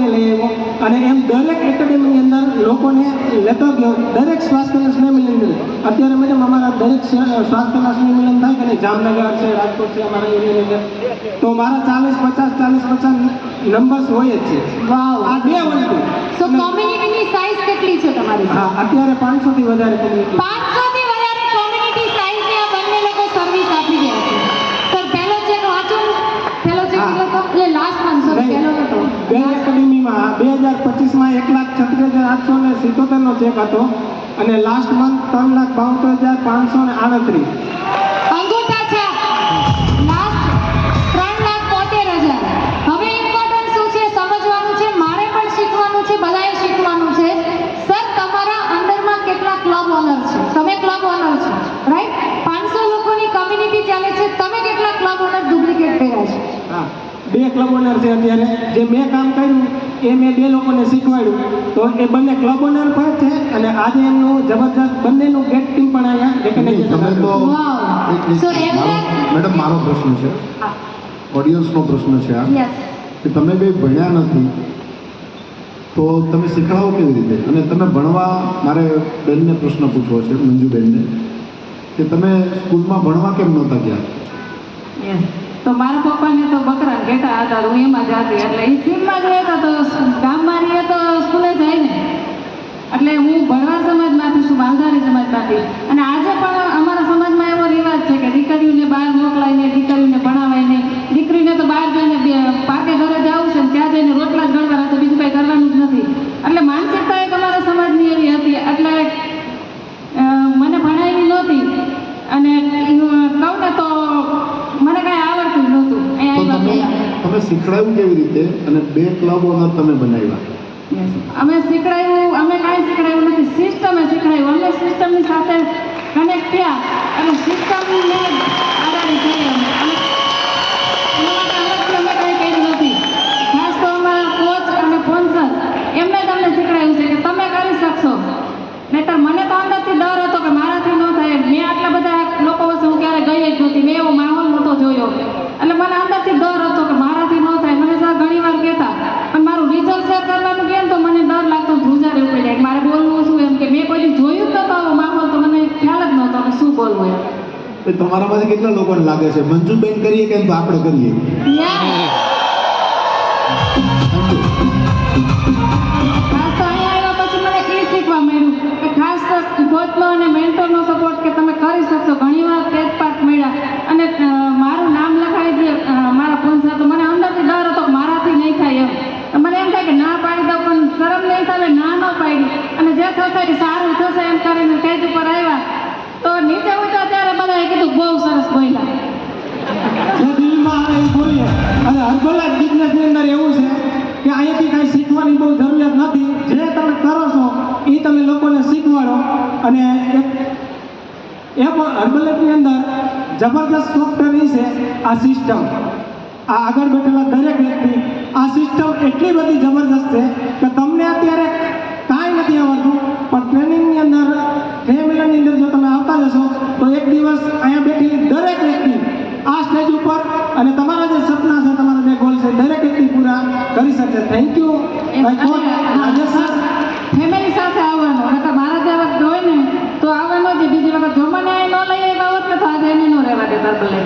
એ લઈ આવ્યો અને એમ દરેક એકેડેમીની અંદર લોકોને લેતો ગયો. દરેક સ્વાસ્થ્યના સ્નેહ મિલન અંદર અત્યારે મેડમ અમારા દરેક સ્વાસ્થ્યના સ્નેહ મિલન થાય કે નહીં, જામનગર છે, રાજકોટ છે, અમારા એરિયાની અંદર તો મારા 40-50 નંબર્સ હોય જ છે. વાવ. આ 2 વસ્તુ. સો કોમ્યુનિટીની સાઇઝ કેટલી છે તમારી? હા, અત્યારે 500 થી વધારે કોમ્યુનિટી. 500 થી વધારે કોમ્યુનિટી સાઇઝની આ બંને લોકો સર્વિસ આપી રહ્યા છે. સર પહેલો ચેક વાંચો. પહેલો ચેક હતો એટલે લાસ્ટ મંથ સર પહેલો હતો. બે એકેડેમીમાં 2025માં 1,36,877 નો ચેક હતો અને લાસ્ટ મંથ 3,72,538. અંગૂઠા છે લાસ્ટ 3,72,000. હવે ઇમ્પોર્ટન્ટ શું છે સમજવાનું છે, મારે પણ શીખવાનું છે, બધાએ શીખવાનું છે. સર તમારા અંદરમાં કેટલા ક્લબ ઓનર છે? તમે ક્લબ ઓનર છો, રાઈટ? 500 લોકોની કમ્યુનિટી ચાલે છે, તમે કેટલા ક્લબ ઓનર ડુપ્લિકેટ કર્યા છે? હા, 2 ક્લબ ઓનર છે અત્યારે. જે મેં કામ કર્યું એ મેં 2 લોકોને શીખવાડ્યું તો એ બંને ક્લબ ઓનર પણ છે અને આજે એમનું જબરદસ્ત બંનેનું ગેટ ટીમ પણ અહીંયા recognition તમે તો વાવ. સો એમને મેડમ મારો પ્રશ્ન છે, ઓડિયન્સનો પ્રશ્ન છે આ યસ કે તમે બે ભણ્યા નથી તો તમે શીખવાડો કેવી રીતે? અને તમે ભણવા, મારે બેનને પ્રશ્ન પૂછવો છે, મંજુબેનને, કે તમે સ્કૂલમાં ભણવા કેમ નહોતા ગયા? યસ. તો મારા પપ્પાને તો બકરા ઘેટા હતા, હું એમાં જ હતી. એટલે એ સીમમાં જ રહેતા તો ગામમાં રહીએ તો સ્કૂલે જાય ને. એટલે હું ભણવા સમાજમાંથી છું, બાંધારી સમાજમાંથી. અને આજે પણ અમારા સમાજમાં એવો રિવાજ છે કે દીકરીઓને બહાર મોકલાય નહીં, દીકરીઓને ભણાવાય નહીં. દીકરીને તો બહાર જઈને પાકે ઘરે જવું છે ને ત્યાં જઈને રોટલા જ ગણવાના છે, બીજું કંઈ કરવાનું જ નથી. એટલે માનસિકતા એક અમારા સમાજની એવી હતી. એટલે મને ભણાવી નહોતી અને કહું ને તો મને કાંઈ આવડતું જ નહોતું. તો તમે શીખડાયું કેવી રીતે અને 2 ક્લબ ઓનર તમે બનાવ્યા? અમે શીખડાયું, અમે કાંઈ શીખડાયું નથી, સિસ્ટમે શીખડાયું. અમે સિસ્ટમની સાથે કનેક્ટ થયા અને સિસ્ટમને આડાડી થઈ અમે. અને એના માટે અલગથી અમે કાંઈ કર્યું નથી. ખાસ તો અમારા કોચ અને સ્પોન્સર એમને જ અમને શીખડાયું છે કે તમે કરી શકશો. નહીંતર મને તો અંદરથી ડર હતો કે મારાથી ન થાય. મેં આટલા બધા લોકો વચ્ચે હું ક્યારે ગઈ જ નહોતી, મેં એવો માહોલ નહોતો જોયો. એટલે મને અંદરથી ડર હતો કે મારાથી ન થાય. મને સર ઘણી વાર કહેતા, પણ મારું રિઝલ્ટ શેર કરવાનું કહે ને તો મને ડર લાગતો, ધ્રુજારે ઉપડી જાય. મારે બોલવું શું એમ કે મેં કોઈ જોયું જ નહોતો આવો માહોલ, તો મને ખ્યાલ જ નહોતો કે શું બોલવું એમ. એ તમારામાંથી કેટલા લોકોને લાગે છે મંજુબેન કરીએ કે આપણે કરીએ? ખાસ તો અહીંયા આવ્યા પછી મને એ શીખવા મળ્યું કે ખાસ કોચનો અને મેન્ટરનો સપોર્ટ કે તમે કરી શકશો. ઘણીવાર તેજપાત મળ્યા અને મારું નામ લખાવી દે મારા સ્પોન્સર, તો મને અંદરથી ડર હતો કે મારાથી નહીં થાય એમ. મને એમ થાય કે ના પાડી દઉં, પણ શરમને હિસાબે ના ન પાડી અને જે થશે એ સારું થશે એમ કરીને સ્ટેજ ઉપર આવ્યા. તો નીચે ઉતર્યા ત્યારે બધાએ કીધું બહુ સરસ બોલ્યા. જે દિલમાં આવે એ બોલીએ. અને હર્બલ બિઝનેસની અંદર એવું છે કે અહીંયાથી કાંઈ શીખવાની બહુ જરૂરિયાત નથી. જે તમે કરો છો એ તમે લોકોને શીખવાડો. અને એ પણ હર્બલની અંદર જબરદસ્ત સોફ્ટવેર એ છે આ સિસ્ટમ. આ આગળ બેઠેલા દરેક વ્યક્તિ, આ સિસ્ટમ એટલી બધી જબરદસ્ત છે કે તમને અત્યારે કાંઈ નથી આવડતું, પણ ટ્રેનિંગની અંદર, ટ્રેનિંગની અંદર જો તમે આવતા જશો તો એક દિવસ અહીંયા બેઠેલી દરેક વ્યક્તિ આ સ્ટેજ ઉપર અને તમારા જે સપના છે, તમારા જે ગોલ છે, દરેક વ્યક્તિ પૂરા કરી શકશે. Thank you. ફેમિલી સાથે આવવાનું, નકર મારા જેવા હોય ને તો આવવાનો જ. બીજી વખત જો મને અહીં ન લઈ આવ્યા હોત ને તો આજે એને ન રહેવા દેતા ભલે.